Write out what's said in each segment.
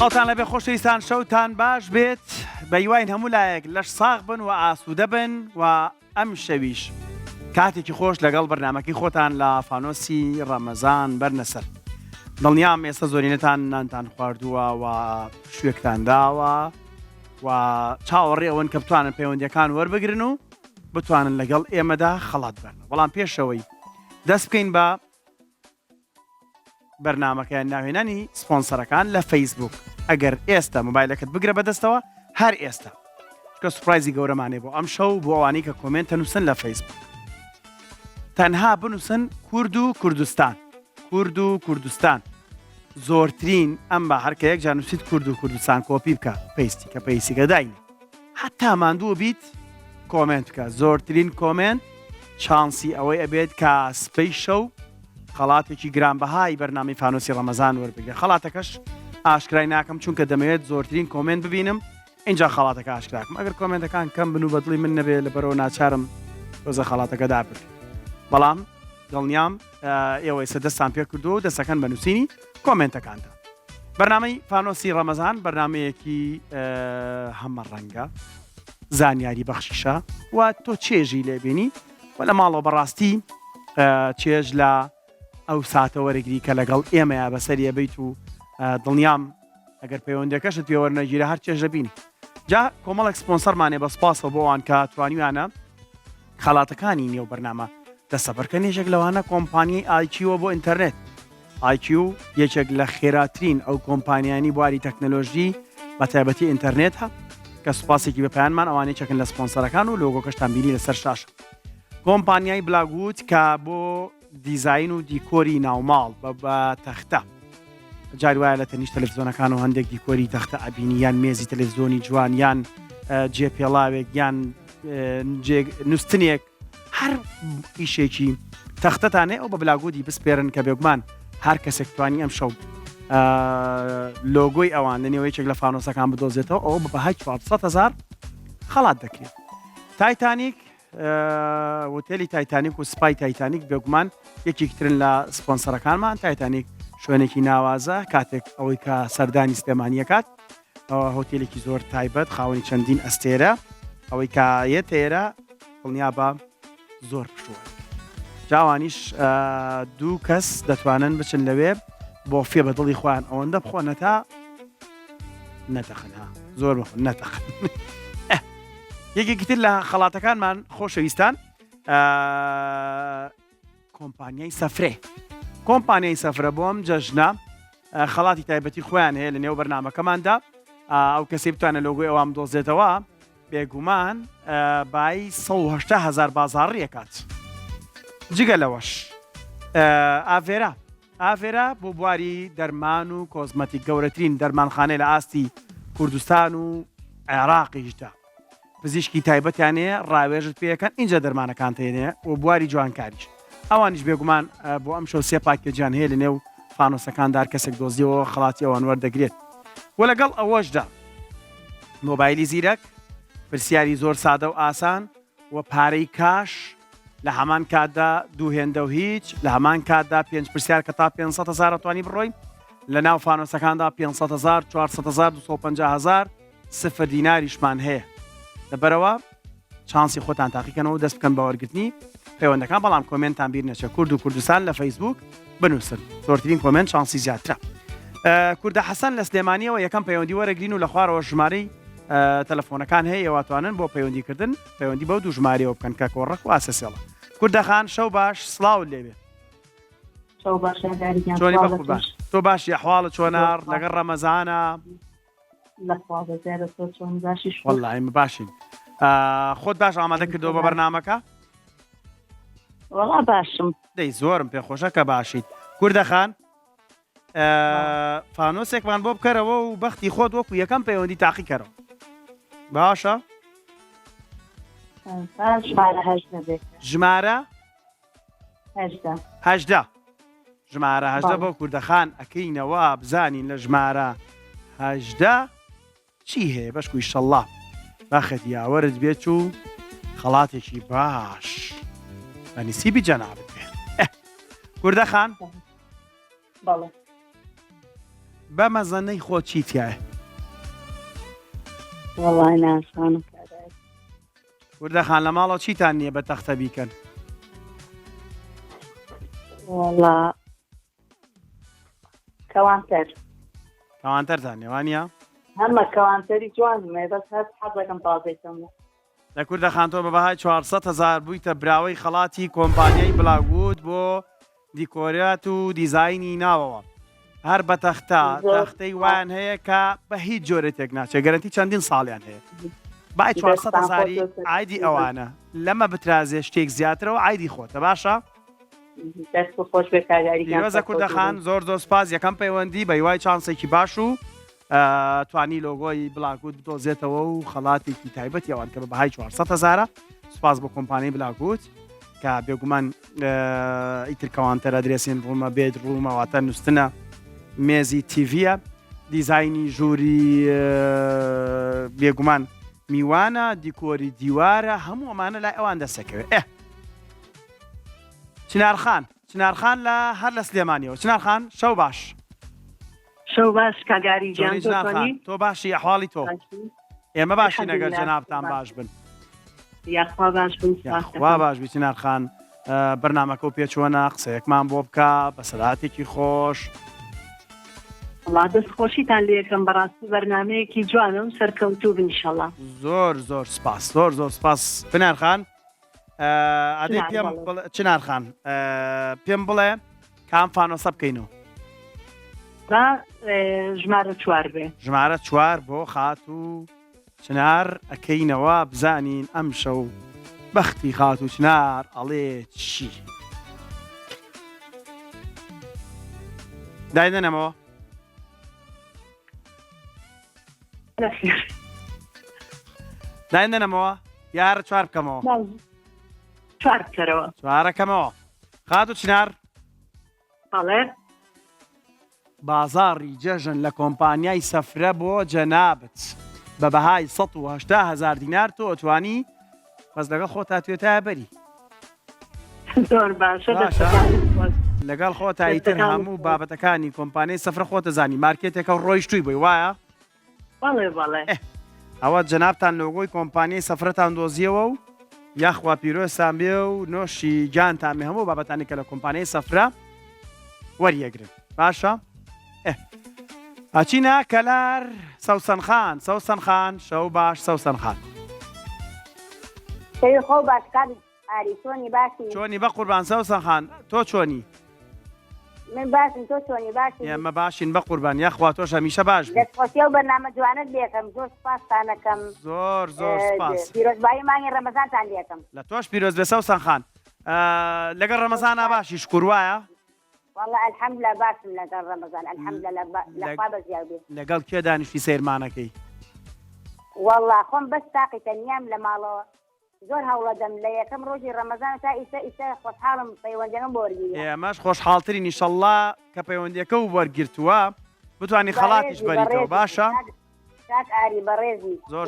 خەڵتان لەبێ خۆشەویستان شەوتان باش بێت بە هیواین هەموو لایەک لەش ساغ بن و ئاسوودە بن و ئەم شەویش کاتێکی خۆش لەگەڵ بەرنامەکەی خۆتان لە فانۆسی ڕەمەزان بەرنەسەر. دڵنیام ئێستا زۆرینەتان نانتان خواردووە و شوێکتان داوە و چاوەڕێ ئەوەن کە بتوانن پەیوەندیەکان وەربگرن و بتوانن لەگەڵ ئێمەدا خەڵات بەرن. بەڵام پێشەوەی دەست بکەین بە بەرنامەکەیان ناوێنانی سپۆنسەرەکان لە فەیسبوک. ئەگەر ئێستا مۆبایلەکەت بگرە بەدەستەوە هەر ئێستا کە سوپرایزی گەورەمانێ بۆ ئەم شەو بۆ ئەوانەی کە کۆمنتە نووسن لە فەیسبوک تەنها بنووسن کورد و کوردستان. کورد و کوردستان زۆرترین ئەم بە هەرکە یەک جا نووسیت کورد و کوردستان کۆپی بکە پەیستی کە پەیسیگە داینێ حتا ماندووە بیت کۆمنت بکە. زۆرترین کۆمنت چانسی ئەوەی ئەبێت کە سپەی شەو خەڵاتێکی گرانبەهای بەرنامەی فانۆسی ڕەمەزان وەربگرێت. خەڵاتەکەش ئاشکرای ناکەم چونکە دەمەوێت زۆرترین کۆمنت ببینم اینجا خەڵاتەکە ئاشکراکەم. ئەگەر کۆمنتەکان کەم بن و بەدڵی من نەبێت لەبەرەوە ناچارم تۆزە خەڵاتەکە دابکەم. بەڵام دڵنیام ئێوەی سەدەستان پێ کردو و دەستەکەن بە نووسینی کۆمنتەکاندا. بەرنامەی فانۆسی ڕەمەزان بەرنمەیەکی هەمە ڕەنگە زانیاری بەخشیشە و تۆ چێژی لێبینی و لە ماڵەوە بەڕاستی چێژ لە ئەو ساتە وەرەگری کە لەگەڵ ئێمەیە بەسەریە بیت و دڵنیام ئەگەر پەیوەندەکەشت پێوەرنەگیرە هەر چێژ دەبینی. جا کۆمەڵێک سپۆنسەرمانێ بە سپاسەوە بۆوان کە توانیوانە خەڵاتەکانی نێو بەرنامە دەسەبەرکە. نێژێک لەوانە کۆمپانیای ئایکیوە بۆ ئینتەرنێت. ئایکیو یەکێک لە خێراترین ئەو کۆمپانیانی بواری تەکنەلۆژی بە تایبەتی ئینتەرنێتە کە سوپاسێکی بەپیانمان ئەوانەی چەکن لە سپۆنسەرەکان و لۆگۆکەشتان بینی لەسەر شاشە. کۆمپانیای بلاگووت کە بۆ دیزاین و دیکۆری ناوماڵ بە تەختە جاری وایە لە تەنیشت تەلەڤیزۆنەکان و هەندێک دیکۆری تەختە ئەبینی یان مێزی تەلەڤیزۆنی جوان یان جێپێڵاوێک یان نووسنێک هەر ئیشێکی تەختەتانێ ئەو بە بلاگوودی بسپێرن کە بێگومان هەر کەسێک توانی ئەم شەو لۆگۆی ئەوان لە نێوەیەکێک لە فانۆسەکان بدۆزێتەوە ئەوە بە بەهای 400,000 خەڵات دەکرێت. تایتانیک وتێلی تایتانیک و سپای تایتانیک بێگومان یەکێکترن لە سپۆنسەرەکانمان. تایتانیک شوێنێکی ناوازە کاتێک ئەوەی کە سەردانی سلێمانیەکات هۆتێلێکی زۆر تایبەت خاوەنی چەندین ئەستێرە ئەوەی کایە تێرە دڵنیا بە زۆر پشووە. جاوانیش دوو کەس دەتوانن بچن لەوێ بۆ فێ بە دڵی خۆیان ئەوەندە بخۆنەتا نەتەخنها زۆر بخۆن نەتەخن. یەکێکتر لە خەڵاتەکانمان خۆشەویستان کۆمپانیای سەفرێ. کۆمپانیای سەفرە بۆم جەژنە خەڵاتی تایبەتی خۆیان هەیە لە نێو بەرنامەکەماندا. ئەو کەسی بتوانە لۆگۆی ئەوام دۆزێتەوە بێگومان بای 180,000 بازاڕیەکات. جگە لەوەش ئافێرە بۆ بواری دەرمان و کۆزمەتیک گەورەترین دەرمانخانەی لە ئاستی کوردستان و عێراقیشدا. پزیشکی تایبەتیانەیە ڕاوێژت پێەکەن اینجا دەرمانەکان تێنێ و بواری جوانکاریش. ئەوانیش بێگومان بۆ ئەم شەو سێ پاکێجیان هەیە لە نێو فانۆسەکاندار کەسێک دۆزیەوە خەڵاتی ئەوان وەردەگرێت. و لەگەڵ ئەوەشدا مۆبایلی زیرەک پرسیاری زۆر سادە و ئاسان و پارەی کاش لە هەمان کاتدا دوو هێندە و هیچ لە هەمان کاتدا 5 پرسیار کە تا 500,000 توانی بڕۆین لە ناو فانۆسەکاندا 500,000 400,000 250,000 سفر دیناریشمان هەیە. لەبەرەوە چانسی خۆتان تاقیکەنەوە دەست بکەن بە وەرگرتنی پەیوەندەکان. بەڵام کۆمنتان بیر نەچێت کورد و کوردستان لە فەیسبوک بنووسن. زۆرترین کۆمنت چانسی زیاترە. کوردە حەسەن لە سلێمانیەوە یەکەم پەیوەندی وەرەگرین و لە خوارەوە ژمارەی تەلەفۆنەکان هەیە ئێواتوانن بۆ پەیوەندیکردن پەیوەندی بەو دوو ژمارەوە بکەن کە کۆڕەک و ئاسەسێڵە. کوردەخان شەو باش سڵاوت لێبێ. تۆ باشی ئەحواڵت چۆنار لەگەڵ ڕەمەزانە؟ وەڵڵای باشین. خۆت باش ئامادە کردەوە بە بەرنامەکە؟ وەڵا باشم. دەی زۆرم پێخۆشە کە باشیت. کوردەخان فانۆسێکمان بۆ بکەرەوە و بەختی خۆت وەکو یەکەم پەیوەندی تاقی کەرەوە. باشە؟ ژمارە 18 ژمارە 18 بۆ کوردەخان ئەکەینەوە بزانین لە ژمارە 18 چی هەیە بەشکو ئیشەڵڵا باخەت یاوەرت بێت و خەڵاتێکی باش بە نسیبی جەنابەت بێت. کوردەخان بە مەزەنەی خۆ چیتیایە؟ وەڵای نازانم. وردەخان لە ماڵەوە چیتان نییە بە تەختە بیکەن؟ وەڵا کەوانتەر کەوانتەرتان نێوانە؟ هەمە کەوانتەری جوانمێ بەس هەست حەزەکەم تازەیتەمە. لە کوردەخان تۆ بە بەهای 400,000 بوویتە براوەی خەڵاتی کۆمپانیای بلاگوود بۆ دیکۆرات و دیزایانی ناوەوە. هەر بە تەختەی وایان هەیە کە بە هیچ جۆرێتێک ناچێت گەرنتی چەندین ساڵیان هەیە. بای 400,000 ئایدی ئەوانە لەمە بترازێ شتێک زیاترەوە ئایدی خۆتە باشە؟ دەست خۆش بێ کاریگەری. پیرۆزە کوردەخان زۆر سپاس یەکەم پەیوەندی بە هیوای چانسێکی باش و توانی لۆگۆی بلاگوود بدۆزێتەوە و خەڵاتێکی تایبەتی ئەوان کە بە بەهای 400,000 سوپاس بۆ کۆمپانیای بلاگوود کە بێگومان ئیتر کەوانتەر ئەدرێسین ڕوومە بێت ڕوومەواتە نووسنە مێزی تیڤە دیزایانی ژووری بێگومان میوانە دیکۆری دیوارە هەموو ئەمانە لای ئەوان دەسەکەوێت. چنارخان لە هەر لە سلێمانیەوە. چنارخان شەو باش. شەو باش کاگاری گیان تۆ باشی ئەحواڵی تۆ ئێمە باشی نەگەر جەنابتان باش بن. یاخوا باش بن. وا باش بیتی نارخان بەرنامەکە و پێچووەنە قسەیەکمان بۆ بکە بە سەداتێکی خۆش. وڵا دەست خۆشیتان لێ یەکەم بەڕاستی بەرنامەیەکی جوانە و سەرکەوتوو بن ئینشەڵا. زۆر سپاس زۆر سپاس پنارخان. ئادەی پێم چنارخان پێم بڵێ کام فانۆسە بکەینەوە؟ ژمارە 4 بێ. ژمارە 4 بۆ خات و چنار ئەکەینەوە بزانین ئەم شەو بەختی خات و چنار ئەڵێ چی؟ دایدەنەمەوە؟ دایدەنەمەوە؟ یارە 4 بکەمەوە؟ 4 بکەرەوە. 4ەکەمەوە. خات و چنار؟ بەڵێ. بازاڕی جەژن لە کۆمپانیای سەفرە بۆ جەنابەت بە بەهای 180,000 دینار تۆ ئەتوانی بەس لەگەڵ خۆ تاتوێتە بەری. زۆر باشە لەگەڵ خۆ تایتر هەموو بابەتەکانی کۆمپانیای سەفرە خۆتە زانی مارکێتێکە ڕۆیشتووی بووی وایە؟ بەڵێ. ئەوە جەنابتان لۆگۆی کۆمپانیای سەفرەتان دۆزیەوە و یاخوا پیرۆزتان بێ و نۆشی گیانتان بێ هەموو بابەتانی کە لە کۆمپانیای سەفرە وەریەگرن. باشە؟ ئاچینە کەلار سەوسەن خان شەو باش سەوسەن خان. خۆ باشکار ئاری چۆنی باشی؟ چۆنی بە قوربان سەوسەن خان تۆ چۆنی؟ من باشم تۆ چۆنی باشی؟ ئێمە باشین بە قوربان یاخوا تۆش هەمیشە باش بی. دەستخۆشی و بەرنامە جوانت لێکەم زۆر سپاستانەکەم. زۆر سپاس. پیرۆزبایی مانگی ڕەمەزانتان لێکەم. لە تۆش پیرۆز بێ سەوسەن خان. لەگەڵ ڕەمەزانە باشی شکر وایە؟ والله الحەمدولە باشم لەگەڵ ڕەمەزان الحەمدولە لەخوا بەزیاو بێ. لەگەڵ کێ دانیشتی سەیرمانەکەی؟ والله خۆم بەس تاقی تەنیام لە ماڵەوە زۆر هەوڵەدەم لە یەکەم ڕۆژی ڕەمەزان تا ئیستا خۆشحاڵم پەیوەندیەکەم بۆ وەرگیری. ئێمەش خۆشحاڵترین ئینشەڵڵا کە پەیوەندیەکە و وەرگرتووە بتوانانی خەڵاتیش بەریتەوە باشە؟ کاک ئاری بەڕێزی زۆر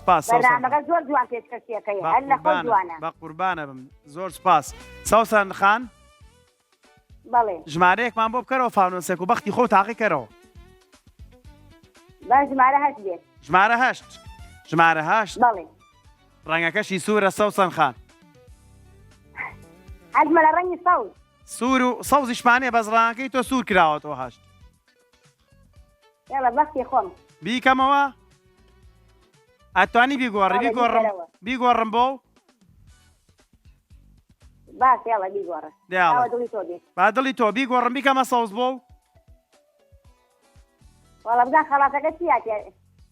سپاس بەرنامەکە زۆر جوان پێشکەشیەکەی هەر لە خۆ جوانە. بە قوربانە بم زۆر سپاس. سەوسەن خان بەڵێ ژمارەیەکمان بۆ بکەرەوە فانۆسێک و بەختی خۆ تاقی کەرەوە. باش ژمارە 8 بێت. ژمارە 8 بەڵێ. ڕەنگەکەشی سوورە سەوسەن خان. حەزمە لە ڕەنگی سەوز. سوور و سەوزی شمانێ بەس ڕەنگەکەی تۆ سوور کراوەتەوە 8. یاڵە بەختی خۆم. بیکەمەوە؟ ئەتوانی بیگۆڕم بۆ؟ باش یاڵە بیگۆڕە. با دڵی تۆ بیگۆڕم بیکەمە سەوز بۆ؟ وەڵە بزان خەڵاتەکە چیاتێ؟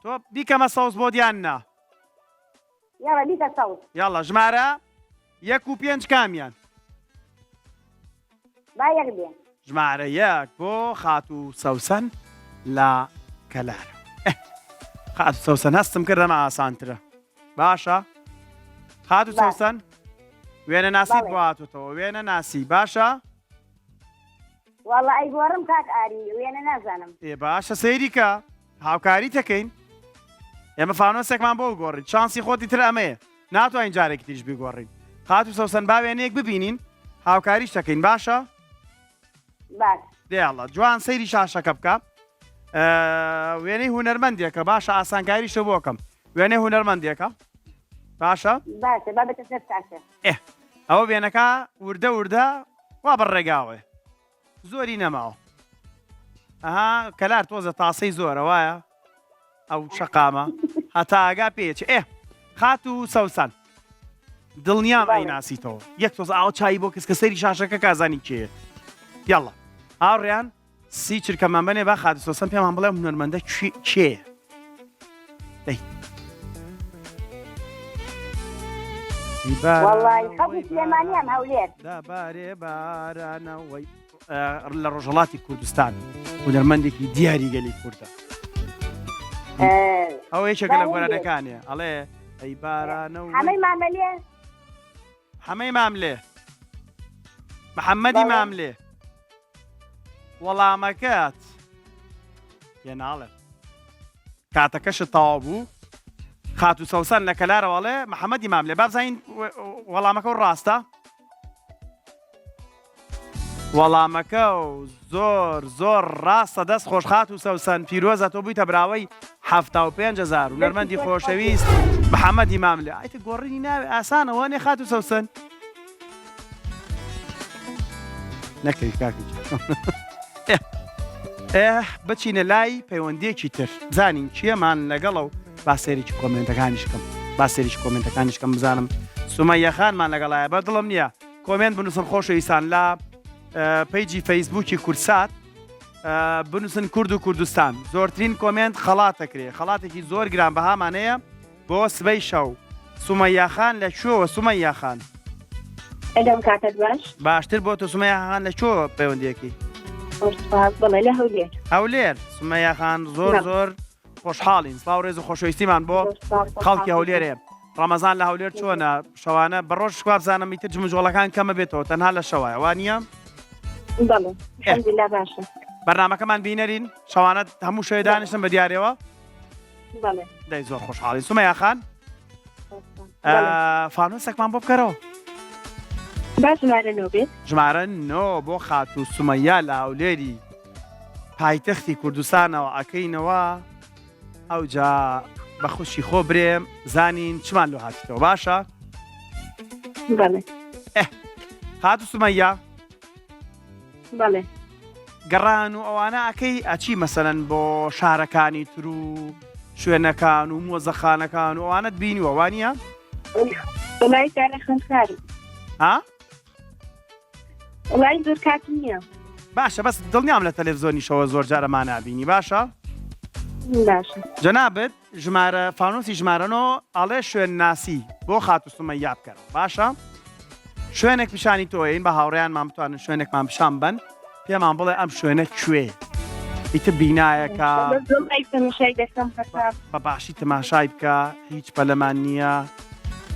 تۆ بیکەمە سەوز بۆ دیان نا؟ یاڵە بیکە سەوز. یاڵە ژمارە 1 و 5 کامیان؟ با 1 بێ. ژمارە 1 بۆ خات و سەوسەن لە کەلارە. خات و سەوسەن هەستم کردەمە ئاسانترە. باشە؟ خات و سەوسەن وێنە ناسیت بۆ هاتوتەوە وێنە ناسی باشە؟ وەڵە ئەیگۆڕم کاک ئاری وێنە نازانم. باشە سەیری کە هاوکاری تەکەین ئێمە فانۆسێکمان بۆ گۆڕین چانسی خۆتی تر ئەمەیە ناتوانین جارێکی تریش بیگۆڕین. خات و سەوسەن با وێنەیەک ببینین هاوکاریش دەکەین باشە؟ باش. دێڵە جوان سەیری شاشەکە بکە وێنەی هونەرمەندێکە باشە ئاسانکاریشە بۆکەم وێنەی هونەرمەندێکە باشە باشە با بێتە سەر تاشە ئەوە وێنەکە وردە وا بەڕێگاوێ زۆری نەماوە ئەها کەلار تۆزە تاسەی زۆرە وایە ئەو شەقامە هەتا ئاگا پێچ خات و سەوسان دڵنیام ئەیناسیتەوە یەک تۆز ئاو چای بۆ کەس کە سەری شاشەکە کازانی کێ یاڵە هاوڕێیان سی چرکەمان بنێ با خات و سەوسان پێمان بڵێ هونەرمەندە کێ دەی والله خەڵکی سلێمانیان هەولێر دابارێ بارانەوەی لە ڕۆژهەڵاتی کوردستان هونەرمەندێکی دیاری گەلی کوردە ئەو یەکێکە لە گۆرانەکانێ ئەڵێ ئەی بارانەوەی هەمەی مامەلێ حەمەی ماملێ محەممەدی ماملێ وەڵامەکەت پێ ناڵێ کاتەکەشت تەواو بوو خات و سەوسان لە کەلارەوەڵێ محەممەدی ماملێ با بزانین وەڵامەکە و ڕاستە وەڵامەکە و زۆر ڕاستە دەست خۆش خات و سەوسان پیرۆزە تۆ بوویتە براوەی 75,000 و نەرمەندی خۆشەویست محەممەدی ماملێ ئایتە گۆڕینی ناوێ ئاسانەوە نێ خات و سەوسن نەکەی کاکی بچینە لای پەیوەندیەکی تر بزانین چیەمان لەگەڵە و باسێریی کۆمنتەکانیشکەم بزانم سومەیە خانمان لەگەڵایە بە دڵم نییە کۆمنت بنووسن خۆشەویستان لە پیجی فەیسبووکی کورسات بنووسن کورد و کوردستان زۆرترین کۆمنت خەڵاتەکرێ خەڵاتێکی زۆر گرانبەهامانەیە بۆ سبەی شەو سومەیە خان لە کوێوە سومەیە خان ئەدەم کاتت باش باشتر بۆ تۆ سومەیە خان لە کوێوە پەیوەندیەکی بڵێ لە هەولێر هەولێر سومەیە خان زۆر خۆشحاڵین سڵاو ڕێز و خۆشەویستیمان بۆ خەڵکی هەولێرێ ڕەمەزان لە هەولێر چۆنە شەوانە بە ڕۆژ شوار بزانم میتر جمجۆڵەکان کەمە بێتەوە تەنها لە شەوایە وانە بەڵێ الحەمدولیلا باشە بەرنامەکەمان بینەرین شەوانە هەموو شەوێ دانیشتن بە دیارەوە بەڵێ دەی زۆر خۆشحاڵی سومەیە خان فانوسێکمان بۆ بکەرەوە با ژمارە نۆ بێت ژمارە نۆ بۆ خات و سومەیە لە هەولێری پایتەختی کوردستانەوە ئەکەینەوە ئەوجا بە خوشی خۆ برێم زانین چمان لۆ هاتیتەوە باشە بەڵێ خات و سومەیە بەڵێ گەڕان و ئەوانە ئەکەی ئەچی مەسەلەن بۆ شارەکانی تر و شوێنەکان و مۆزەخانەکان و ئەوانت بینیوە وانە وڵای کارە خوێندکاری ها وڵای زۆر کاتی نییە باشە بەس دڵنیام لە تەلەڤیزۆنیشەوە زۆر جارەمان نبینی باشە باشە جەنابەت ژمارە فانوسی ژمارەنەوە ئەڵێ شوێن ناسی بۆ خات و سومەیە بکەرەوە باشە شوێنێک پیشانی تۆین بە هاوڕێیانمان بتوانن شوێنێکمان پیشان بن پێمان بڵێ ئەم شوێنە کوێ ئیتر بینایەکە بە باشی تەماشای بکە هیچ پەلەمان نییە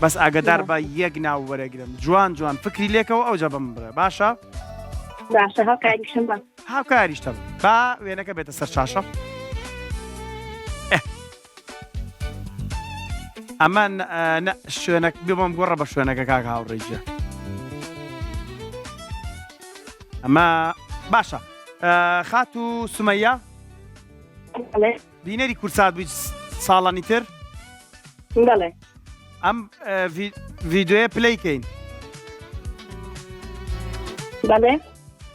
بەس ئاگدار بە یەک ناو وەرەگرم جوان فکری لێکەوە ئەوجا بم بڕێ باشە باشە هاوکاریشم بە هاوکاریشتە با وێنەکە بێتە سەر چاشە ئەمە شوێنە بێبم گۆڕە بە شوێنەکە کاک هاوڕێجە ئەمە باشە خات و سومەیە بینەری کورسات بووی ساڵانی تر بەڵێ ئەم ڤیددیۆیە پلەیکەین بەڵێ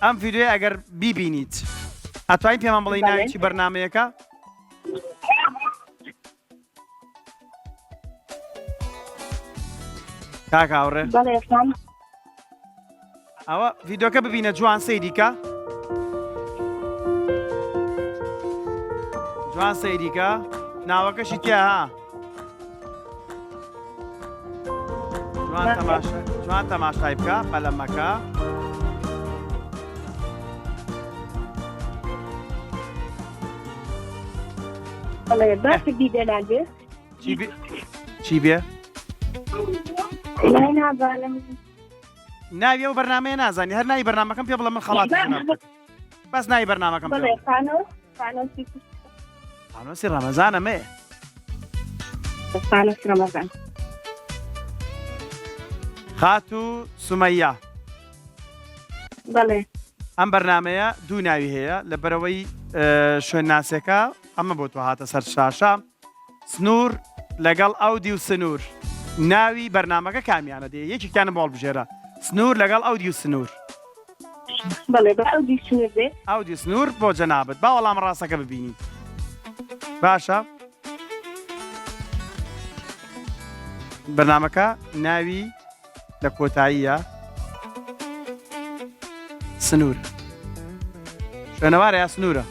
ئەم ڤیددیۆ ئەگەر بیبینیت ئەتوانین پێمان بڵێ ناوێکی بەرنامەیەەکە کاک هاوڕێ بەڵێ ئەوە ڤیددیۆکە ببینە جوان سەیریکە جوان سەیریکە ناوەکەشی تیا ها جوان تەماشای بکە پەلەمەکە بەڵێ باشە بیدەلال بێ چی بێ؟ لای نازانم ناوی ئەو بەرنامەیە نازانی هەر ناوی بەرنامەکەم پێ بڵە من خەڵات بەس ناوی بەرنامەکەم بەڵێ فانۆسی ڕەمەزانە مێ فانۆسی ڕەمەزان خات و سومەیە بەڵێ ئەم بەرنمەیە دوو ناوی هەیە لە بەرەوەی شوێن ناسەکە ئەمە بۆ تۆ هاتە سەر شاشە سنوور لەگەڵ ئەودی و سنوور ناوی بەرنمەکە کامیانە دێ یەکێکیانە بۆڵ بژێرە سنوور لەگەڵ ئەودی و سنوور بەڵێ بە ئەودی سنوور بێ ئەودی سنوور بۆ جەنابەت با وەڵام ڕاستەکە ببینی باشە بەرنمەکە ناوی لە کۆتاییە سنوور شوێنەوارە یا سنوورە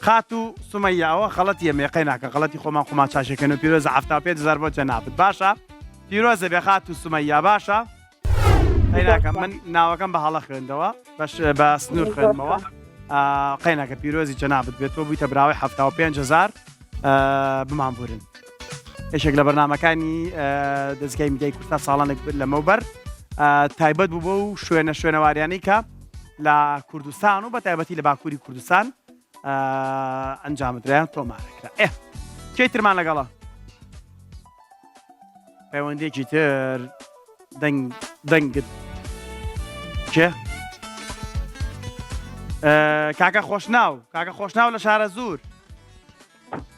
خات و سومەیاوە خەڵەتی ئەمێقەی ناکە غەڵەتی خۆمان خۆمان چاشەکەن و پیرۆزە 75,000 بۆ جەنابەت باشە پیرۆزە بێ خات و سومەیا باشە قەیناکەم من ناوەکەم بە هەڵە خوێندەوە بە سنوور خوێنمەوە قەیناکە پیرۆزی جەنابەت بێت تۆ بوویتە براوی 75,000 بمانبورن یەکێک لە بەرنمەکانی دەستگای میدیای کورتە ساڵانێک لەمەوبەر تایبەت بوو بۆ و شوێنەوارانەی کە لە کوردستان و بە تایبەتی لە باکووری کوردستان ئەنجامدرایان تۆمارەکرا کەیترمان لەگەڵە پەیوەندێکی تر دەنگت کێ کاکە خۆشناو کاکە خۆشناو لە شارە زوور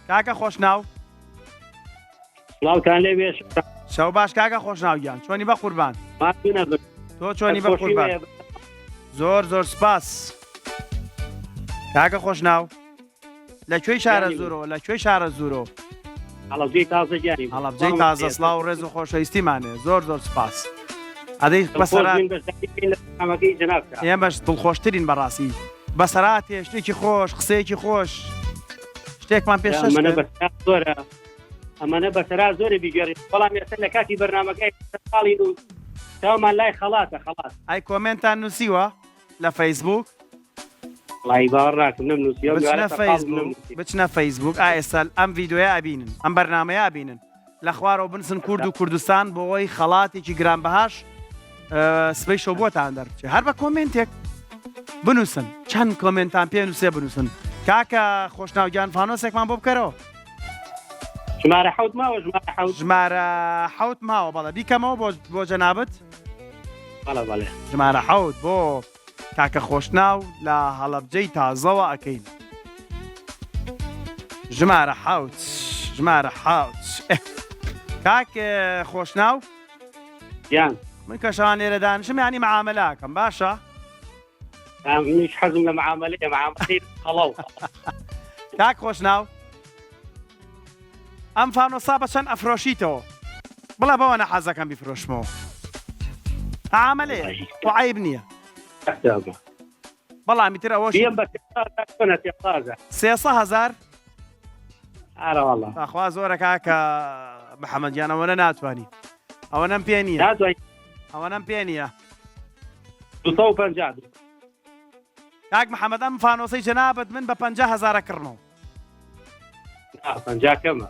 کاکە خۆشناو سڵاوتان لێ بێ شەو باش کاکە خۆشناوگیان چۆنی بە قوربان تۆ چۆنی بە قوربان زۆر سپاس کاکە خۆشناو لەکوێی شارە زورۆ لەکوێی شارە زورۆ هەڵەبجەی تازە گیانی هەڵەبجەی تازە سڵاو و ڕێز و خۆشەویستیمانێ زۆر سپاس ئەدەی بەسەرا ئێمەش دڵخۆشترین بەڕاستی بەسەراتێ شتێکی خۆش قسەیەکی خۆش شتێکمان پێش ئەمانە بەسەرا زۆری بیگەڕی بەڵام ێستا لە کاتی بەرنامەکەی ساڵی و تاومان لای خەڵاتە خەڵات ئای کۆمنتان نووسیوە لە فەیسبوک وڵی باوەڕ ناکەم نەمنووسیوە بچنە فەیسبوک ئێستا ئەم ڤیدۆیە ئەبینن ئەم بەرنمەیە ئەبینن لە خوارەوە بنسن کورد و کوردستان بۆەوەی خەڵاتێکی گرانبەهاش سبەی شەو بۆتان دەرچێت هەر بە کۆمنتێک بنووسن چەند کۆمنتان پێ نووسێ بنووسن کاکە خۆشناوگیان فانۆسێکمان بۆ بکەرەوە ژمارە حەوت ماوە ژمارە حەوت ماوە بەڵە بیکەمەوە بۆ جەنابەت بەڵێ ژمارە حەوت بۆ کاکە خۆشناو لە هەڵەبجەی تازەوە ئەەکەین ژمارە حەوت کاک خۆشناو یان من کەشان لێرە دانیشم ینی مەعامەلاکەم باشە منیش حەزم لە معاملەی هەڵاو کاک خۆشناو ئەم فانۆسا بە چەند ئەفرۆشیتەوە بڵێ بەوە نەحەزەکەم بیفرۆشمەوە عاملەیە وعیب نییە بەڵامی تر ئەوە 300,000 ئەخوا زۆرە کاکە محەممەدیان ئەوەنە ناتوانانی ئەوە نەم پێ نییە ئەوە نەم پێ نییە 250 کاک محەممەد ئەم فانۆسەی جەنابەت من بە 50,000 کڕنەوە 50 کەمە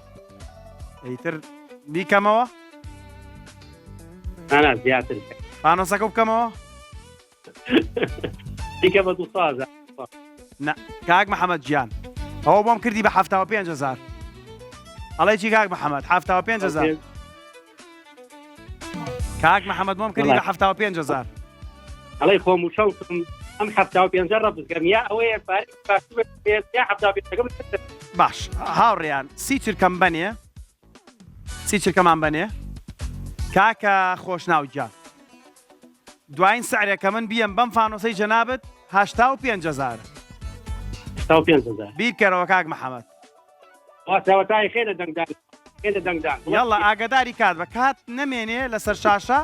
ئەیتر بیکەمەوە زیاتر فانۆسەکە بکەمەوە دیکە بە 200,000 کاک محەممەد گیان ئەوە بۆم کردی بە 75,000 ئەڵێ چی کاک محەممەد 75,000 کاک محەممەد بۆم کردی بە 75,000 ئەڵێ خۆم و شەوتم ئەم 75 ڕەبزگەم یا ئەوەیە باش هاوڕێیان سی چرکەم بەنێ سی چرکەمان بەنێ کاکە خۆشناوگیان دوایین سعرێکە من بیەم بەم فانۆسەی جەنابەت 85,000 بیرکەرەوە کاک محەممەد واتای خێنە دەنگدان یاڵە ئاگداری کات بە کات نەمێنێ لەسەر شاشە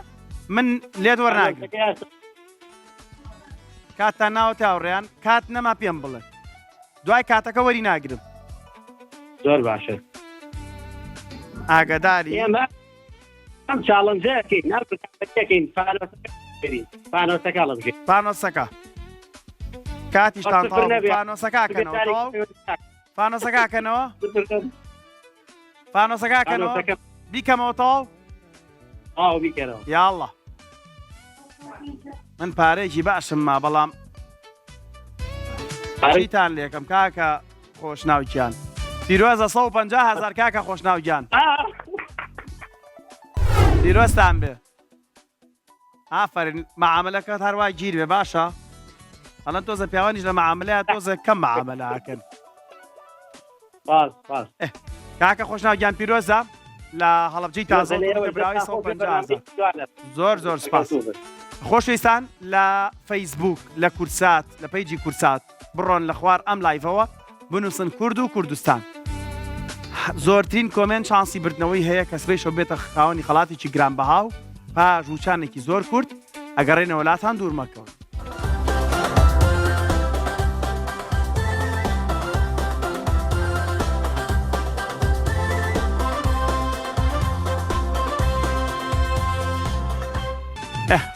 من لێت وەرناگرم کاتتان ناوە تاوڕێیان کات نەما پێم بڵێ دوای کاتەکە وەری ناگرم زۆر باشە ئاگداری ئەم چاڵنجەکەین ناکەین فانۆسەکە لەبژێ فانۆسەکە کاتیشتان فانۆسەکەکەنەوە فانۆسەکەکەنەوە فانۆسەکەکەنەوە بیکەمەوە تەواو بیکەرەوە یاڵڵا من پارێکی باشم ما بەڵام پارەیتان لێکم کاکە خۆشناوگیان پیرۆزە 150,000 کاکە خۆشناوگیان پیرۆستان بێ ئافرین مەعاملەکەت هەروای گیر بێ باشە ئەڵەن تۆزە پیاوانیش لە مەعاملەیە تۆزە کەم مەعاملەکەن. باس کاکە خۆشناوگیان پیرۆزە لە هەڵەبجەی تازە براوی 150 زۆر سپاس. خۆشویستان لە فەیسبوک لە کورسات لە پەیجی کورسات بڕۆن لە خوار ئەم لایڤەوە بنووسن کورد و کوردستان. زۆرترین کۆمنت شانسی بردنەوەی هەیە کەسبەیشەوە بێتە خاوەنی خەڵاتێکی گرانبەها و پاش وچانێکی زۆر کورد ئەگەڕێنە وڵاتان دوور مەکەون.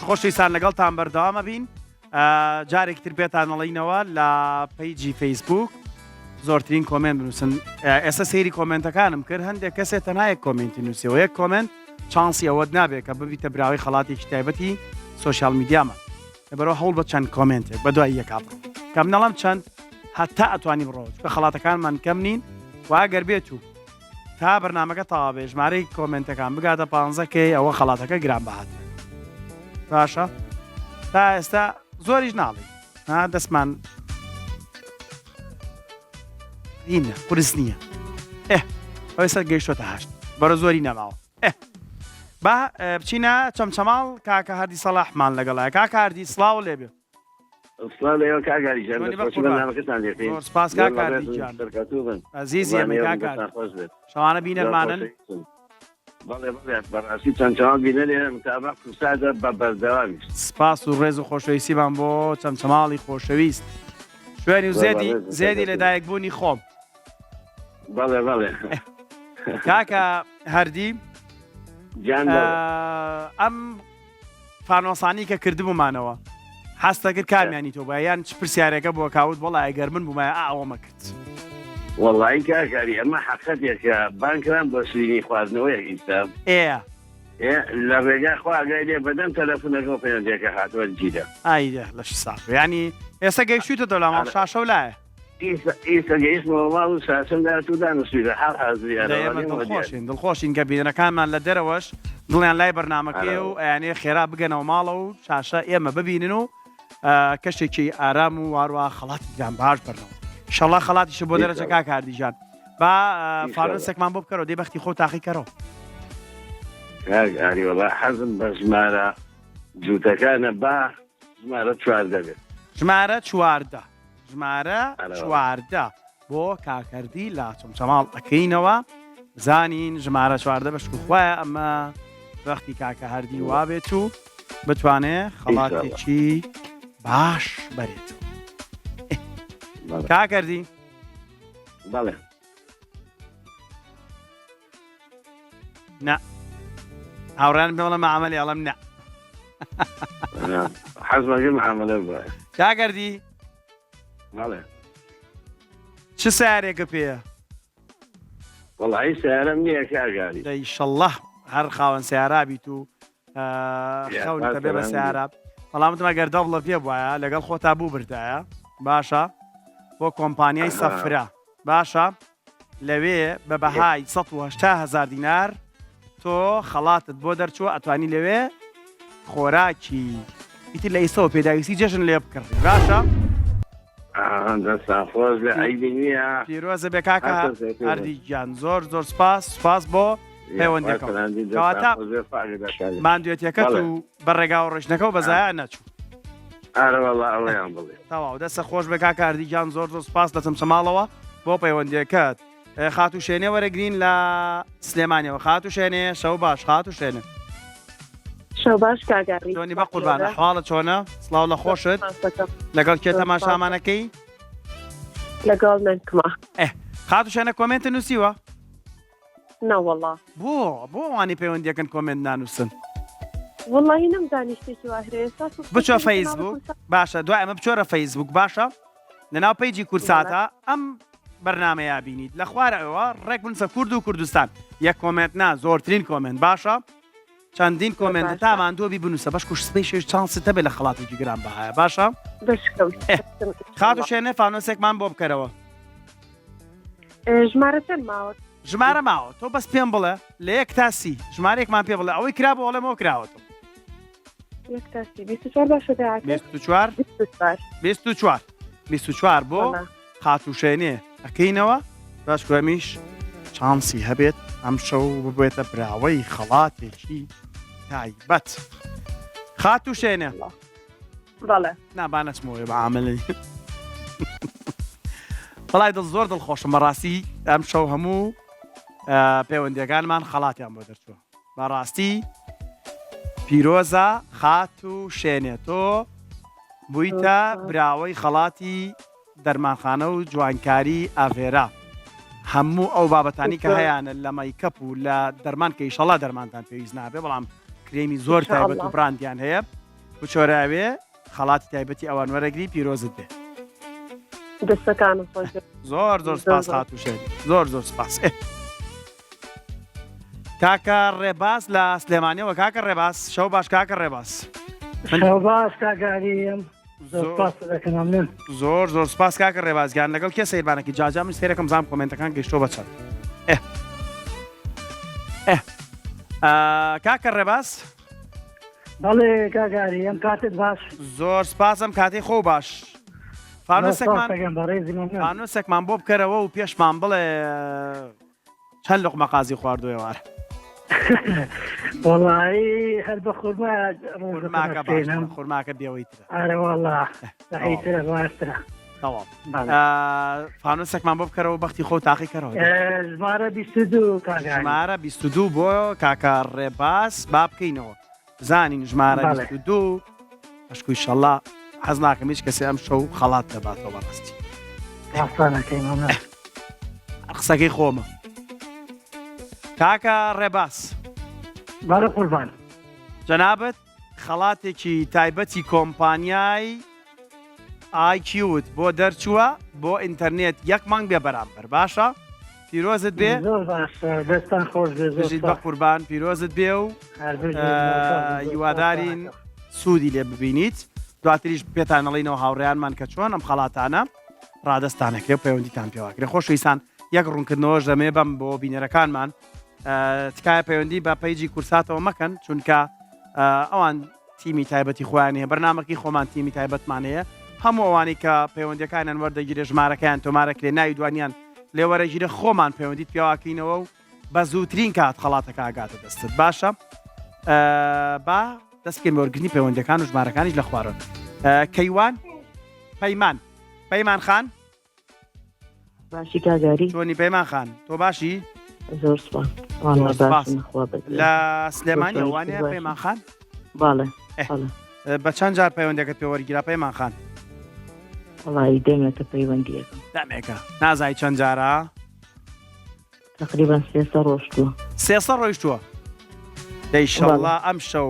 خۆشویستان لەگەڵتان بەردەوامە بین جارێکتر بێتان نەڵینەوە لە پەیجی فەیسبوک زۆرترین کۆمنت بنووسن. ئێستا سەیری کۆمنتەکانم کرد هەندێک کەسێک تەنها یەک کۆمنتی نووسیەوە یەک کۆمنت چانسی ئەوەت نابێت کە ببیتە براوی خەڵاتێکی تایبەتی سۆشیال میدیامە لەبەرەوە هەوڵ بە چەند کۆمنتێک بە دوای یەک بڕۆ کەم نەڵام چەند هەتا ئەتوانی بڕۆ کە خەڵاتەکانمان کەم نین واگەر بێت و تا بەرنامەکە تەواو بێ ژمارەی کۆمنتەکان بگاتە 15 ئەوە خەڵاتەکە گرانبەهات باشە تا ئێستا زۆریش ناڵی دەستمان هینە قرس نییە ئێستا گەیشتۆتە هەشت بەرە زۆری نەماوە با بچینە چەمچەماڵ کاکە هەردی سەڵاحمان لەگەڵایە کاکە هەردی سڵاو لێبێ سپاس کاکە هەردیجان عەزیزی ئەمە کاکە شەوانە بینەرمانن بەڕاستی چەند چاوان بینە لێرە متابق کوسادە بە بەردەوامی سپاس و ڕێز و خۆشەویستیمان بۆ چەمچەماڵی خۆشەویست شوێنی و زێدی لەدایک بوونی خۆم بەڵێ کاکە هەردی ئەم فانۆسانی کە کردبوومانەوە حەستە کرد کامیانی تۆ بە یان چ پرسیارەکە بۆ کاوت بەڵا ئەگەر من بوومایە ئەوەمە کرد وەڵی کاکاری ئەمە حەقەتێکە بانکران بۆ سوینی خواردنەوەیەک ئیستا لە ڕێگای خواگای لێ بەدەم تەلەفۆنەکە پەیوەندیەکە هاتووە جیدا ئایدە لەش ساڵ ینی ئێستا گەیشتوتە دەڵام شاشە و لایە ئیستا گەیشتمەوە و ساسمدا تودا نووسیدە هەر حەزیخۆشین دڵخۆشین کە بینەکانمان لە دەرەوەش دڵیان لای بەرنامەکەی و ئەیانێ خێرا بگەنەوە ماڵە و شاشە ئێمە ببینن و کەشتێکی ئارام و واروە خەڵاتی گران باش بەرنەوە شەڵا خەڵاتیش بۆ دەرەچە کاکە هەردیجان با فارنسێکمان بۆ بکەرەوە دەی بەختی خۆ تاقیکەرەوە ئاریوەڵا حەزم بە ژمارە جووتەکانە با ژمارە چواردە بێت ژمارە چواردە بۆ کاکەردی لا چەمچەماڵ ئەکەینەوە زانین ژمارە چواردە بەشکو خوایە ئەمە وەختی کاکە هەردی وابێت و بتوانێت خەڵاتێکی باش بەرێت کاکەردی بەڵێ نا هاوڕان بڵە مەعامەلی ئەڵەم نا حەزمەگە مەعامەلە بە کاکەردی بەڵێ چ سیارێکە پێیە وەڵی سیارەم نییە کاگاری ئیشەڵڵا هەر خاوەن سیارابیت و خەونتە بێ بە سیاراب بەڵامتمە گەردە بڵە پێ بواە لەگەڵ خۆتا بوو بردایە باشە بۆ کۆمپانیای سەفرە باشە لەوێ بە بەهای 180,000 دینار تۆ خەڵاتت بۆ دەرچووە ئەتوانی لەوێ خۆراکی ئیتر لە ئیسەوە پێداویستی جەژن لێ بکڕی باشە دەستاخۆش لە عیدی نییە پیرۆزە بێ کاکە هەردیجان زۆر سپاس بۆ پەیوەندەکەواتە ماندوێتیەکەت و بەڕێگا و ڕۆژنەکە و بەزایە نەچوو تەواو دەستە خۆش بە کاکە هەردیجان زۆر سپاس دەچم چەماڵەوە بۆ پەیوەندیەکەت خات و شوێنێ وەرەگرین لە سلێمانیەوە خات و شوێنێ شەو باش خات و شوێنێ شەو باش کاگاری چۆنی بە قوربانە حواڵە چۆنە سڵاو لە خۆشت لەگەڵ کێ تەماشامانەکەی لەگەڵ منکمە خات و شوێنە کۆمنتە نووسیوە نەوەڵا بۆ ئەوانی پەیوەندیەکەن کۆمنت نانووسن وڵی نەمزانی شتێکی واهرێ بچۆ فەیسبوک باشە دوای ئەمە بچۆرە فەیسبوک باشە لەناو پەیجی کورساتە ئەم بەرنامەیە بینیت لە خوارەوە ڕێک بنسە کورد و کوردستان یەک کۆمنت نا زۆرترین کۆمنت باشە چەندین کۆمنت تامان دووەبی بنووسە بەش کوش سپیشش چانسە بێ لە خەڵاتێکی گران بەهایە باشە خات و شوێنێ فانۆسێکمان بۆ بکەرەوە ژمارە چەند ماوەت ژمارە ماوە تۆ بەس پێم بڵێ لە یەک تا 30 ژمارێکمان پێ بڵێ ئەوەی کرا بۆ وەڵێمەوە کراوەتەوە یەک تاسی 24 باشە داعاتێ 24 24 24 بۆ خاتوشێنێ ئەەکەینەوە باشکەمیش چانسی هەبێت ئەم شەو ببێتە براوەی خەڵاتێکی تایبەت خاتوشێنێ بەڵێ نابانەچمەوەی بەعاملی بەڵای دڵ زۆر دڵخۆشم بەڕاستی ئەم شەو هەموو پەیوەندیەکانمان خەڵاتیان بۆ دەرچووە بەڕاستی پیرۆزە خاتوشێنێ تۆ بوویتە براوەی خەڵاتی دەرمانخانە و جوانکاری ئاڤێرا هەموو ئەو بابەتانی کە هەیەە لە مەیکەپ و لە دەرمان کە ئیشەڵا دەرمانتان پێویست نابێ بەڵام کرێمی زۆر تایبەت و براندیان هەیە و چۆراوێ خەڵاتی تایبەتی ئەوان وەرەگری پیرۆزت بێ دەستەکانم خۆش زۆر زۆر سپاس خاتوشێن زۆر زۆر سپاس کاکە ڕێباس لە سلێمانیەوە کاکە ڕێباس شەو باش کاکە ڕێباس باش کاگاریم زۆر زۆر سپاس کاکە ڕێبازگیان لەگەڵ کێ سەیربانێکی جاجام سێرەکەم زانام کۆمنتەکان گەیشتۆ بەچەند کاکە ڕێباس بەڵێ کاگاریم کاتت باش زۆر سپاسم کاتی خۆ باش فانوسێکمان بۆ بکەرەوە و پێشمان بڵێ چەند لقمە قازی خواردوێوار وڵی هەر بە خورماکە بێەوەی ترە تەواو فانوسێکمان بۆ بکەرەوە بەختی خۆ تاقی کەرەوە ژمارە 22 ژمارە 22 بۆ کاکە ڕێباس با بکەینەوە زانین ژمارە 22 ئەشکوی شەڵا حەز ناکەم هیچ کەسێ ئەم شەو خەڵات دەباتەوە بەڕاستی قسەکەی خۆمە کاکە ڕێباس بەڵێ قوربان جەنابەت خەڵاتێکی تایبەتی کۆمپانیای ئایکیوت بۆ دەرچووە بۆ ئینتەرنێت یەک مانگ بێ بەرامبەر باشە پیرۆزت بێ دەستان خۆش بە قوربان پیرۆزت بێ و هیوادارین سوودی لێ ببینیت دواتریش پێتان نەڵینەوە هاوڕێیانمان کە چۆن ئەم خەڵاتانە ڕادەستانەکرێ و پەیوەندیتان پێواکرێ خۆشەویستان یەک ڕوونکردنەوە ژەمێ بەم بۆ بینەرەکانمان تکایە پەیوەندی بە پەیجی کورساتەوە مەکەن چونکە ئەوان تیمی تایبەتی خۆیان هەیە بەرنامەکەی خۆمان تیمی تایبەتمان هەیە هەموو ئەوانی کە پەیوەندەکانیان وەردەگیرێ ژمارەکەیان تۆمارەکرێ ناوی دوانیان لێوەرەگیرە خۆمان پەیوەندیت پێواکەینەوە و بە زووترین کات خەڵاتەکە ئاگاتە دەستت باشە با دەستکەین وەرگرتنی پەیوەندەکان و ژمارەکانیش لە خوارن کەیوان پەیمان خان باشی کاگاری چۆنی پەیمان خان تۆ باشی زۆر سپاس لە سلێمانی ئەوانەیە پەیمان خان باڵێ بە چەند جار پەیوەندەکەت پێ وەرگیرا پەیمان خان وڵی دەمێتە پەیوەندیەکەم دامێکە نازای چەند جارە تقریبان 300 ڕۆشتووە 300 ڕۆیشتووە دەیشەڵڵا ئەم شەو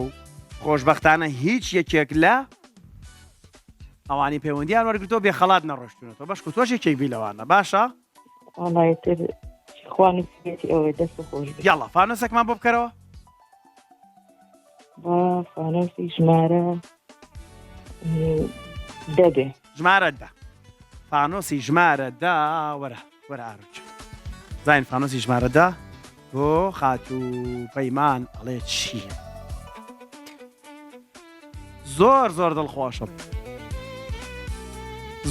خۆشبەختانە هیچ یەکێک لە ئەوانی پەیوەندیان وەرگرتۆ بێ خەڵات نەڕۆشتونەوە بەشک تۆشێکی بی لەوانە باشە خوانی ئەوەی دەست خۆش یاڵا فانۆسێکمان بۆ بکەرەوە فانۆسی ژمارە دەبێ ژمارە دا فانۆسی ژمارە دا وەرە ئاروچ زین فانۆسی ژمارە دا بۆ خات و پەیمان ئەڵێ چییە زۆر زۆر دڵخۆشم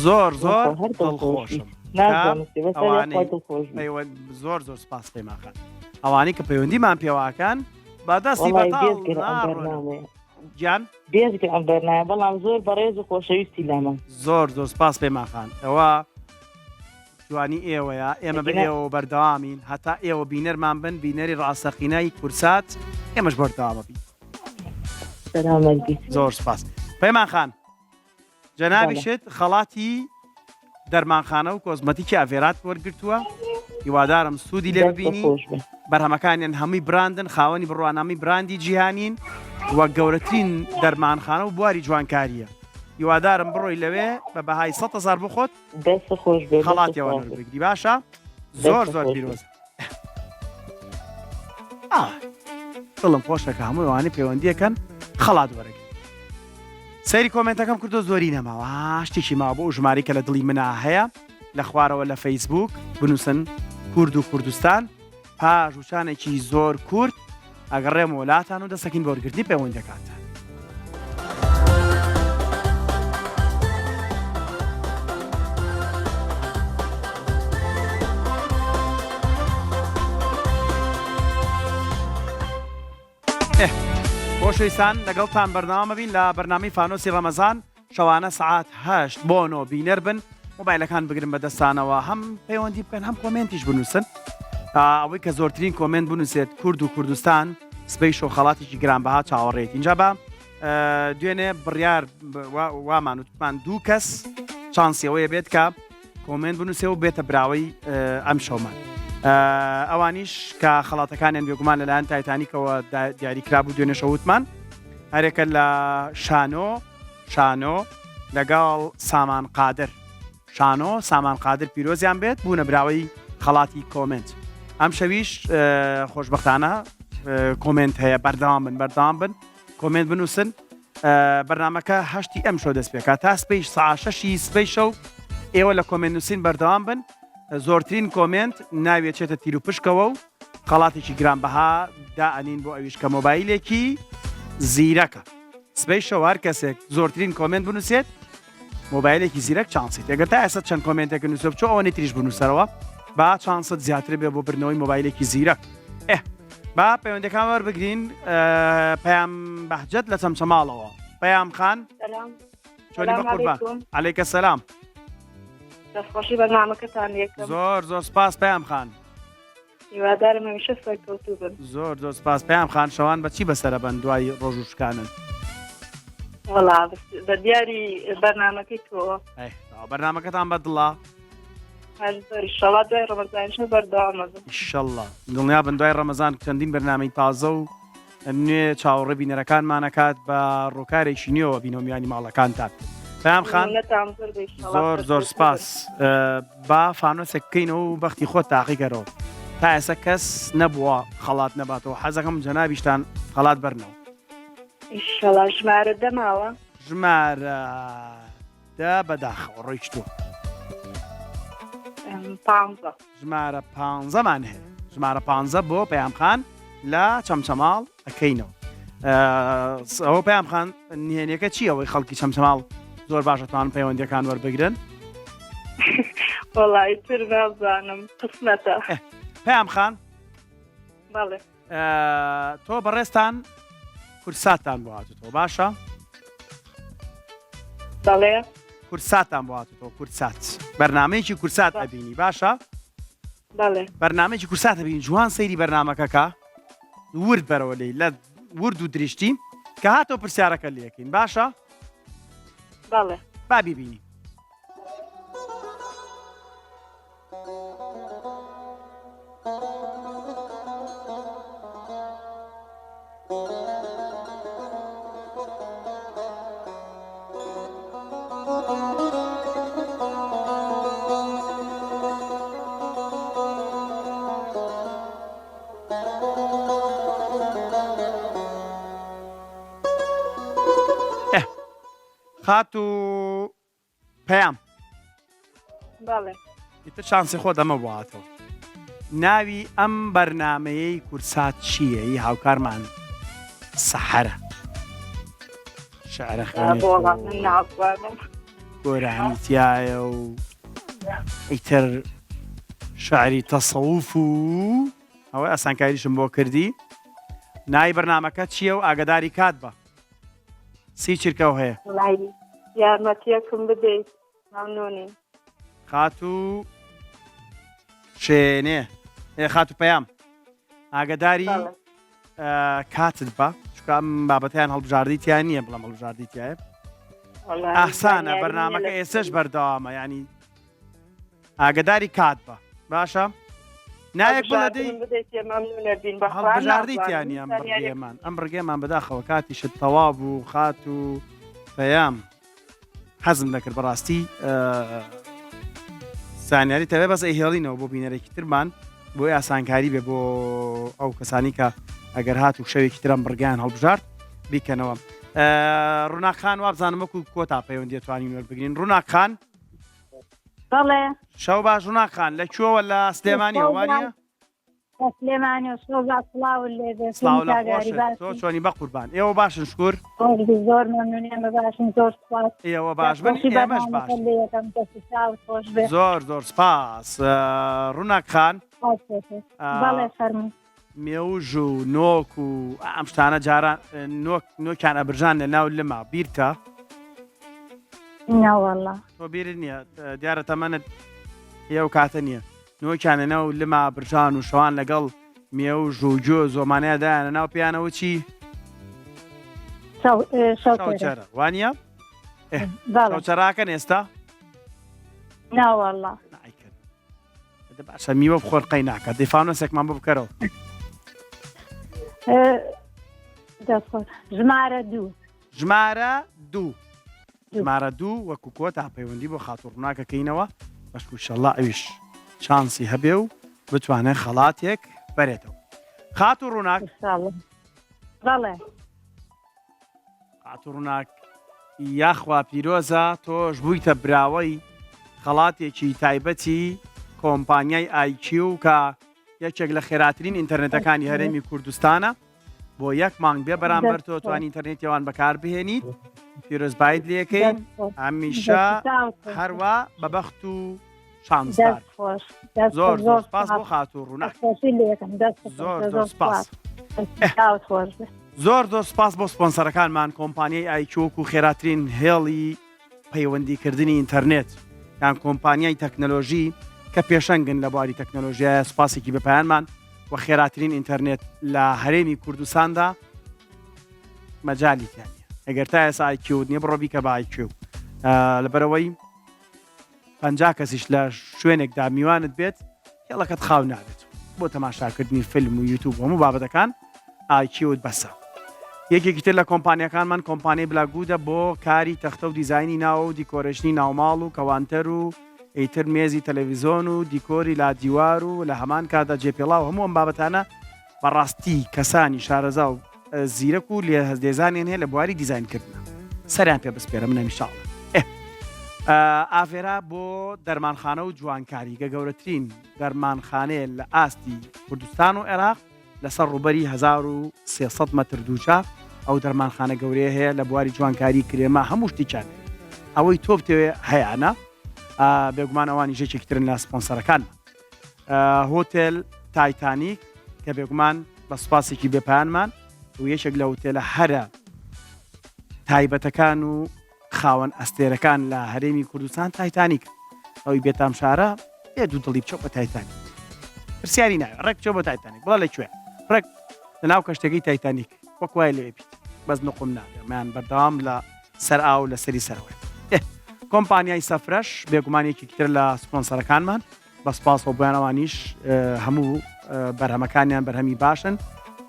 زۆر دڵخۆشم زۆر زۆر سپاس پەیماخان ئەوانی کە پەیوەندیمان پێواکەن بەدەستی بەتاڵ گیان بێزگە ئەم بەرنامە بەڵام زۆر بەڕێز و خۆشەویستی لەمە زۆر سپاس پەیماخان ئەوە جوانی ئێوەیە ئێمە بە ئێوە بەردەوامین هەتا ئێوە بینەرمان بن بینەری ڕاستەقینەی کورسات ئێمەش بەردەوامە بین زۆر سپاس پەیماخان جەنابیشت خەڵاتی دەرمانخانە و کۆزمەتیکی ئاڤێرات وەرگرتووە هیوادارم سوودی لێ ببینی بەرهەمەکانیان هەمووی براندن خاوەنی بڕوانامی براندی جیهانین وە گەورەترین دەرمانخانە و بواری جوانکاریە هیوادارم بڕۆی لەوێ بە بەهای 100,000 بخۆت خەڵاتیەوە بگری باشە زۆر پیرۆزە دڵم خۆشەکە هەموو ئەوانەی پەیوەندیەکەن خەڵات وەرەگرن سەیری کۆمنتەکەم کردو زۆری نەماوە شتێکی ماوە بۆ ژماری کە لە دڵی منە هەیە لە خوارەوە لە فەیسبوک بنووسن کورد و کوردستان پاش وشانێکی زۆر کورد ئەگەڕێمە وڵاتان و دەسەکەین بۆ وەرگرتنی پەیوەندەکانتان خۆشەویستان لەگەڵتان بەرنامە بین لە بەرنامەی فانۆسی ڕەمەزان شەوانە سعات 8 بۆ 9 بینەر بن مۆبایلەکان بگرن بەدەستانەوە هەم پەیوەندی بکەن هەم کۆمنتیش بنووسن ئەوەی کە زۆرترین کۆمنت بنووسێت کورد و کوردستان سبەی شۆخەڵاتێکی گرانبەها چاوەڕێت اینجا بە دوێنێ بڕیار وامان وتمان دوو کەس چانسیەوەیە بێت کە کۆمنت بنووسێ و بێتە براوەی ئەم شەومان ئەوانیش کە خەڵاتەکانیان بێگومان لەلایەن تایتانیکەوە دیاریکرابوو دوێنێ شەوتمان هەرێکە لە شانۆ لەگەڵ سامان قادر سامان قادر پیرۆزیان بێت بوونە براوەی خەڵاتی کۆمنت ئەم شەویش خۆشبەختانە کۆمنت هەیە بەردەوام بن کۆمنت بنووسن بەرنامەکە هەشتی ئەم شەو دەست پێکات تا سبەی ساعت 6 سبەی شەو ئێوە لە کۆمنت نووسین بەردەوام بن زۆرترین کۆمنت ناوێت چێتە تیر و پشکەوە و خەڵاتێکی گرانبەها دائەنین بۆ ئەویش کە مۆبایلێکی زیرەکە سبەی شەو هەر کەسێک زۆرترین کۆمنت بنووسێت مۆبایلێکی زیرەک چانسیت ئەگەر تا ئێستا چەند کۆمنتێک نووسێ بچۆ ئەوە نەتریش بنووسەرەوە با چانست زیاتر بێ بۆ بردنەوەی مۆبایلێکی زیرەک با پەیوەندەکان وەربگرین پەیام بەهجەت لە چەمچەماڵەوە پەیام خان چۆنی بە قوربان عەلەیکە سەلام دەستخۆشی بەرنامەکەتان یەکەم زۆر سپاس پەیام خان هیوادارم هەمیشە سەرکەوتوو بن زۆر سپاس پەیام خان شەوان بە چی بەسەرە بن دوای ڕۆژ و شکانن وەڵا بە دیاری بەرنامەکەی تۆوە بەرنامەکەتان بەدڵە ئینشەڵا دوای ڕەمەزانیشە بەردەوامە بن ئینشەڵا دڵنیا بن دوای ڕەمەزان چەندین بەرنامەی تازە و نوێ چاوەڕێ بینەرەکانمانەکات بە ڕووکارێکی نوێەوە بینۆمیانی ماڵەکانتان پەیام خان زۆر سپاس با فانۆسێک بکەینەوە و بەختی خۆت تاقیکەرەوە تا ئێستا کەس نەبووە خەڵات نەباتەوە حەزەکەم جەنابیشتان خەڵات بەرنەوە ئینشەڵا ژمارە دەماوە ژمارە دە بەداخەوە ڕۆیش تۆ ژمارە 15مان هەیە ژمارە 15 بۆ پەیام خان لە چەمچەماڵ ئەەکەینەوە ئەوە پەیام خان نهێنیەکە چی ئەوەی خەڵکی چەمچەماڵ زۆر باشەتوان پەیوەندیەکان وەربگرن وەڵی تر نازانم قسمەتە پەیام خان بەڵێ تۆ بەڕێستان کورساتان بۆ هاتوتەوە باشە بەڵێ کورساتان بۆ هاتوتەوە کورسات بەرنامەیەکی کورسات ئەبینی باشە بەڵێ بەرنامەیەکی کورسات ئەبینی جوان سەیری بەرنامەکەکە ورد بەرەوە لێی لە ورد و دریشتی کە هاتەوە پرسیارەکە لێکین باشە بەڵێ با بیبینی خات و پەیام بەڵێ ئیتر شانسی خۆ دەمە بواتەوە ناوی ئەم بەرنامەیەی کورسات چییە هی هاوکارمان سەحەرە شعرە گۆرانی تایە و ئیتر شعری تەسەوف و ئەوەی ئاسانکاریشم بۆ کردی ناوی بەرنامەکە چییە و ئاگداری کات بە سی چرکەو هەیە یارمەتیەکم بدەیت مەمنونی خات و شوێنێ خات و پەیام ئاگداری کاتت بە چکم بابەتیان هەڵبژاردیتیان نییە بڵام هەڵبژاردیتیایە ئەحسانە بەرنامەکە ئێسش بەردەوامە ینی ئاگداری کات بە باشە نایەک بڵێ هەڵبژاردیتیانی ئەم بڕگێمان ئەم بڕگێمان بەداخەوە کاتیشت تەواو بوو خات و پەیام حەزم دەکرد بەڕاستی سانیاری تەوێ بەس ئەهێڵینەوە بۆ بینەرێکی ترمان بۆی ئاسانکاری بێ بۆ ئەو کەسانی کە ئەگەر هات و شەوێکی ترم بڕگیان هەڵبژارد بیکەنەوە ڕووناکخان وابزانم وەکو کۆتا پەیوەندی توانین وەربگرین ڕووناکخان بەڵێ شەو باش ڕووناکخان لە کوێوە لە سلێمانی وانە سلێمانی و سۆزا سڵاو لێ تۆ چۆنی بە قوربان ئێوە باشن شکور زۆر مەمنونیان باشن زۆر سپاس ئێوە باش بن ئێمەش باش زۆر سپاس ڕووناکخان بەڵێ فەرموو مێوژ و نۆک و ئەم شتانە جاران نۆکیان ئەبرژان لە ناو لما بیرتە ناوەڵە تۆ بیرت نییە دیارە تەمەنت هێ و کاتە نییە نۆکیان لە ناو لما برژان و شەوان لەگەڵ مێوژ و جۆ زۆمانەیە دایانە ناو پیانەوە چی شەوچەرە وانە شەوچەراکەن ئێستا ناوەڵە باشە میوە بخۆر قەی ناکە دەیفانۆسێکمان بۆ بکەرەوە ژمارە دوو ژمارە دوو وەکو کۆ تا پەیوەندی بۆ خاتوڕناکەکەینەوە بەشکوشەڵا ئەویش شانسی هەبێ و بتوانێت خەڵاتێک بەرێتەوە خاتوڕناک بەڵێ خاتوڕناک یاخوا پیرۆزە تۆش بوویتە براوەی خەڵاتێکی تایبەتی کۆمپانیای آیکیو کە یەکێک لە خێراترین ئینتەرنێتەکانی هەرێمی کوردستانە بۆ یەک مانگ بێ بەرامبەر تۆ توانی ئینتەرنێتیەوان بەکار بهێنیت پیرۆزبایت لێکەین هەمیشە هەروە بەبەخت و شانزدار زۆر زۆر سپاس بۆ خاتوڕناک زۆر سپاس زۆر سپاس بۆ سپۆنسەرەکانمان کۆمپانیای آیکیو و خێراترین هێڵی پەیوەندیکردنی ئینتەرنێت یان کۆمپانیای تەکنەلۆژی کە پێشەنگن لە بواری تەکنەلۆژیە سوپاسێکی بەپایانمان و خێراترین ئینتەرنێت لە هەرێمی کوردستاندا مەجالیتیانە ئەگەر تا ئێستا آیکیو نییە بڕۆ بیکە بە آیکیو لەبەرەوەی 50 کەسیش لە شوێنێکدا میوانت بێت هێڵەکەت خاو نابێت بۆ تەماشاکردنی فیلم و یوتیوب هەموو بابەتەکان آیکیوت بەسە یەکێکی تر لە کۆمپانیەکانمان کۆمپانیای بلاگودە بۆ کاری تەختە و دیزایانی ناو و دیکۆرشنی ناوماڵ و کەوانتەر و ئیتر مێزی تەلەڤیزۆن و دیکۆری لا دیوار و لە هەمان کادا جێپێڵا و هەموو ئەم بابەتانە بەڕاستی کەسانی شارەزا و زیرەک و لێ هەزدێزانیان هەیە لە بواری دیزاینکردنە سەریان پێ بسپێرە من هەمیشاڵە ئافێرا بۆ دەرمانخانە و جوانکاریگە گەورەترین دەرمانخانەیە لە ئاستی کوردستان و عێراق لەسەر ڕوبەری 1300 مەتر دووچە ئەو دەرمانخانە گەورەیە هەیە لە بواری جوانکاری کرێمە هەموو شتێکیان ئەوەی تۆ بتەوێ هەیەە بێگومان ئەوانی ژێکێکترن لە سپۆنسەرەکان هۆتێل تایتانیک کە بێگومان بە سوپاسێکی بێپیانمان و یەکێک لە هۆتێلە هەرە تایبەتەکان و خاوەن ئەستێرەکان لە هەرێمی کوردستان تایتانیک ئەوی بێتام شارە بێ دوو دڵی بچۆ بە تایتانیک پرسیاری ناوێ ڕێک بچۆ بە تایتانیک بڵە لەکوێ ڕێک لە ناو کەشتەکەی تایتانیک وەک وای لێ بیت بەس نقم نابێ مان بەردەوام لە سەر ئاو لە سەری سەرەوەی کۆمپانیای سەفرەش بێگومانێکی تر لە سپۆنسەرەکانمان بە سپاس و بۆیانەوانیش هەموو بەرهەمەکانیان بەرهەمی باشن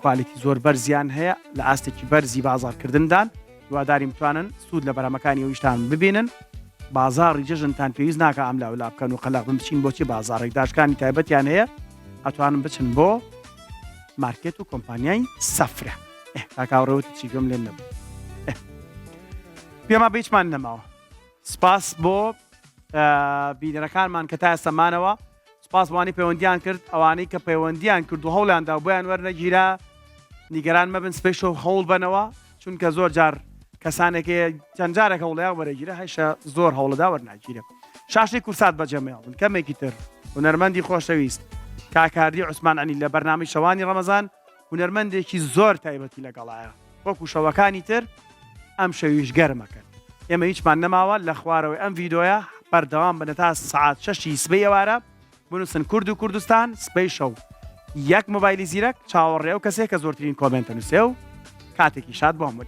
کوالیتی زۆر بەرزیان هەیە لە ئاستێکی بەرزی بازارکردندان دوواداری بتوانن سوود لە بەرهەمەکانی ئەویشتان ببینن بازاڕی جژنتان پێویست ناکە ئەم لاولا بکەن و قەلاق بچین بۆچی بازاڕێک داشکانی تایبەتیان هەیە ئەتوانن بچن بۆ مارکێت و کۆمپانیای سەفرە کاکاوڕێوت چی گەم لێن نەبوو پێما بیچمان نەماوە سپاس بۆ بینەرەکانمان کە تا ئێستامانەوە سپاس بۆوانی پەیوەندیان کرد ئەوانەی کە پەیوەندیان کرد و هەوڵیاندا بۆیان وەرنەگیرا نیگەران مەبن سپێش و هەوڵ بنەوە چونکە زۆر جار کەسانێکی چەند جارێک هەوڵەیە وەرەگیرە هەیشە زۆر هەوڵەدا وەرناگیرە شاشی کورسات بەجەمێڵن کەمێکی تر هونەرمەندی خۆشەویست کاکاردی عوسمان عەلی لە بەرنامەی شەوانی ڕەمەزان هونەرمەندێکی زۆر تایبەتی لەگەڵایە وەکو شەوەکانی تر ئەم شەویش گەرمەکەن ئێمە هیچمان نەماوە لە خوارەوەی ئەم ڤیدۆیە بەردەوام بنە تا سعات 6 سبەی ئێوارە بنووسن کورد و کوردستان سبەی شەو یەک مۆبایلی زیرەک چاوەڕێ و کەسێک کە زۆرترین کۆمنتە نووسێ و کاتێکی شاد بۆ هەموو